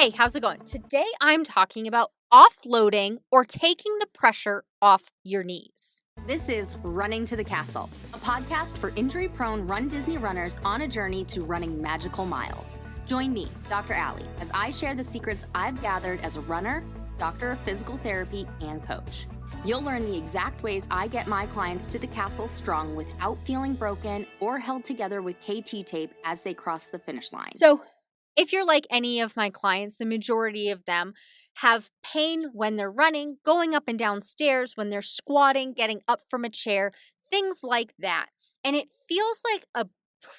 Hey, how's it going? Today I'm talking about offloading or taking the pressure off your knees. This is Running to the Castle, a podcast for injury-prone Run Disney runners on a journey to running magical miles. Join me, Dr. Allie, as I share the secrets I've gathered as a runner, doctor of physical therapy, and coach. You'll learn the exact ways I get my clients to the castle strong without feeling broken or held together with KT tape as they cross the finish line. So, if you're like any of my clients, the majority of them have pain when they're running, going up and down stairs, when they're squatting, getting up from a chair, things like that. And it feels like a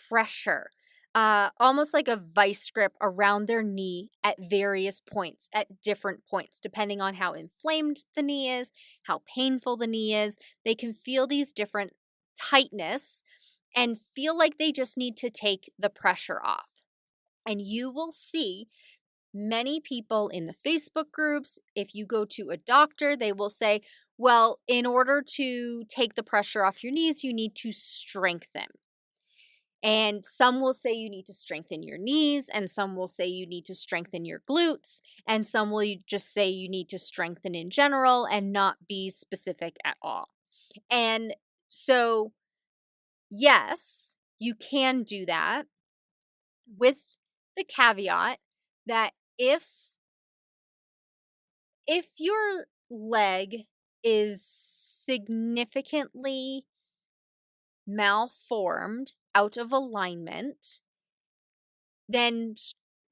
pressure, almost like a vice grip around their knee at various points, at different points, depending on how inflamed the knee is, how painful the knee is. They can feel these different tightness and feel like they just need to take the pressure off. And you will see many people in the Facebook groups, if you go to a doctor, they will say, well, in order to take the pressure off your knees, you need to strengthen. And some will say you need to strengthen your knees, and some will say you need to strengthen your glutes, and some will just say you need to strengthen in general and not be specific at all. And so, yes, you can do that with the caveat that if your leg is significantly malformed, out of alignment, then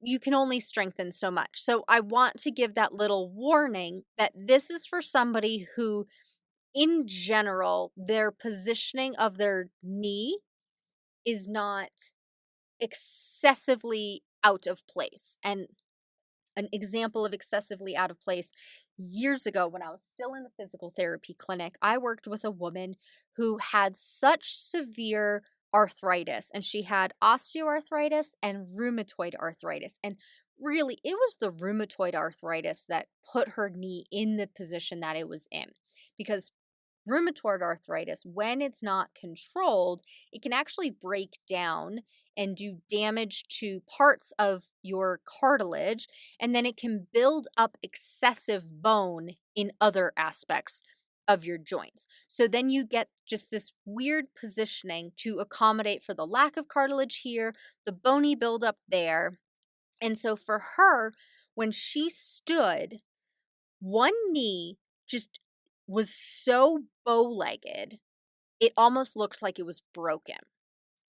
you can only strengthen so much. So I want to give that little warning that this is for somebody who, in general, their positioning of their knee is not excessively out of place. And an example of excessively out of place, years ago when I was still in the physical therapy clinic, I worked with a woman who had such severe arthritis, and she had osteoarthritis and rheumatoid arthritis. And really, it was the rheumatoid arthritis that put her knee in the position that it was in, because rheumatoid arthritis, when it's not controlled, it can actually break down and do damage to parts of your cartilage, and then it can build up excessive bone in other aspects of your joints. So then you get just this weird positioning to accommodate for the lack of cartilage here, the bony buildup there. And so for her, when she stood, one knee just was so bow-legged, it almost looked like it was broken.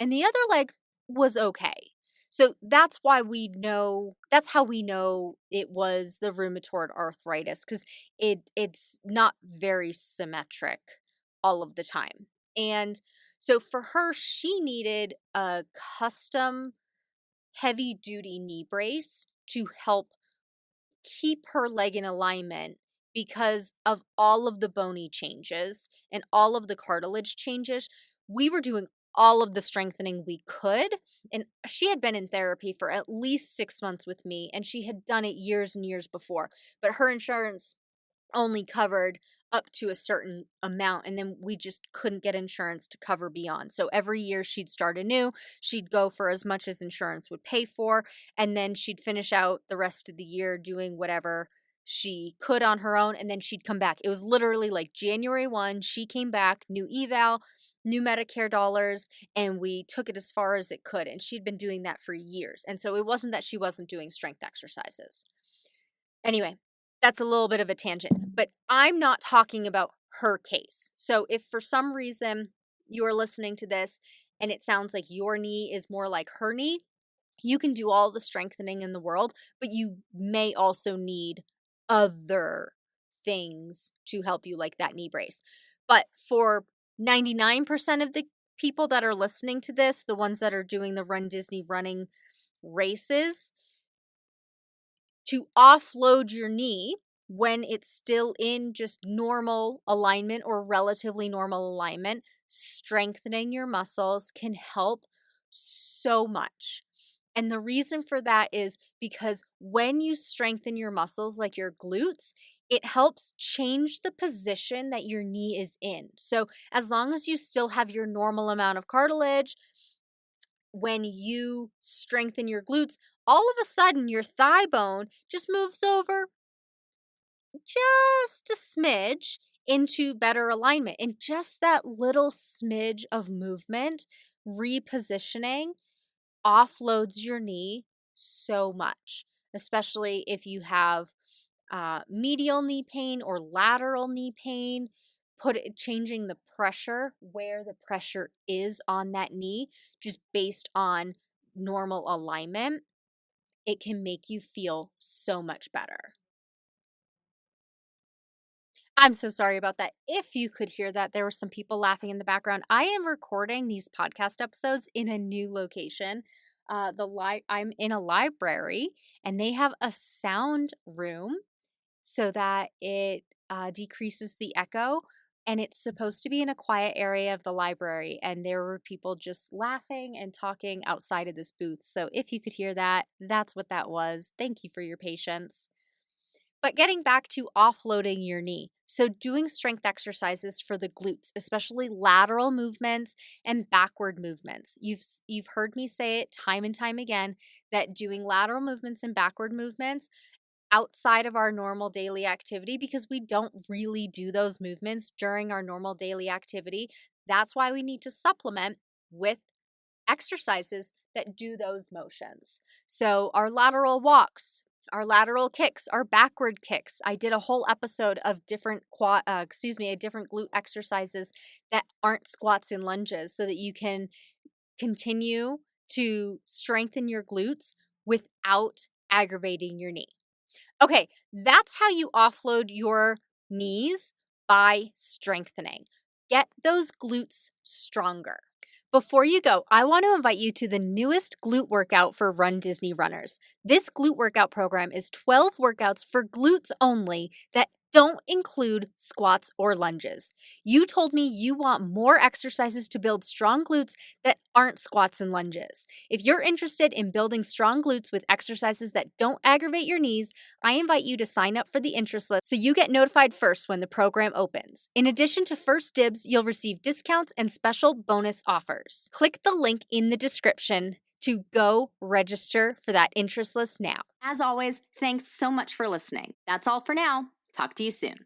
And the other leg was okay. So that's why that's how we know it was the rheumatoid arthritis, because it's not very symmetric all of the time. And so for her, she needed a custom heavy-duty knee brace to help keep her leg in alignment because of all of the bony changes and all of the cartilage changes. We were doing all of the strengthening we could, and she had been in therapy for at least 6 months with me, and she had done it years and years before, but her insurance only covered up to a certain amount, and then we just couldn't get insurance to cover beyond. So every year she'd start anew, she'd go for as much as insurance would pay for, and then she'd finish out the rest of the year doing whatever she could on her own, and then she'd come back. It was literally like January 1, she came back, new eval, new Medicare dollars, and we took it as far as it could, and she'd been doing that for years. And so it wasn't that she wasn't doing strength exercises. Anyway, that's a little bit of a tangent, but I'm not talking about her case. So if for some reason you're listening to this and it sounds like your knee is more like her knee, you can do all the strengthening in the world, but you may also need other things to help you, like that knee brace. But for 99% of the people that are listening to this, the ones that are doing the Run Disney running races, to offload your knee when it's still in just normal alignment or relatively normal alignment, strengthening your muscles can help so much. And the reason for that is because when you strengthen your muscles, like your glutes, it helps change the position that your knee is in. So as long as you still have your normal amount of cartilage, when you strengthen your glutes, all of a sudden your thigh bone just moves over just a smidge into better alignment. And just that little smidge of movement, repositioning, offloads your knee so much, especially if you have medial knee pain or lateral knee pain. Changing the pressure where the pressure is on that knee, just based on normal alignment, it can make you feel so much better. I'm so sorry about that. If you could hear that, there were some people laughing in the background. I am recording these podcast episodes in a new location. I'm in a library, and they have a sound room so that it decreases the echo. And it's supposed to be in a quiet area of the library. And there were people just laughing and talking outside of this booth. So if you could hear that, that's what that was. Thank you for your patience. But getting back to offloading your knee. So doing strength exercises for the glutes, especially lateral movements and backward movements. You've heard me say it time and time again that doing lateral movements and backward movements outside of our normal daily activity, because we don't really do those movements during our normal daily activity. That's why we need to supplement with exercises that do those motions. So our lateral walks, our lateral kicks, our backward kicks. I did a whole episode of different different glute exercises that aren't squats and lunges, so that you can continue to strengthen your glutes without aggravating your knee. Okay, that's how you offload your knees, by strengthening. Get those glutes stronger. Before you go, I want to invite you to the newest glute workout for Run Disney runners. This glute workout program is 12 workouts for glutes only that don't include squats or lunges. You told me you want more exercises to build strong glutes that aren't squats and lunges. If you're interested in building strong glutes with exercises that don't aggravate your knees, I invite you to sign up for the interest list so you get notified first when the program opens. In addition to first dibs, you'll receive discounts and special bonus offers. Click the link in the description to go register for that interest list now. As always, thanks so much for listening. That's all for now. Talk to you soon.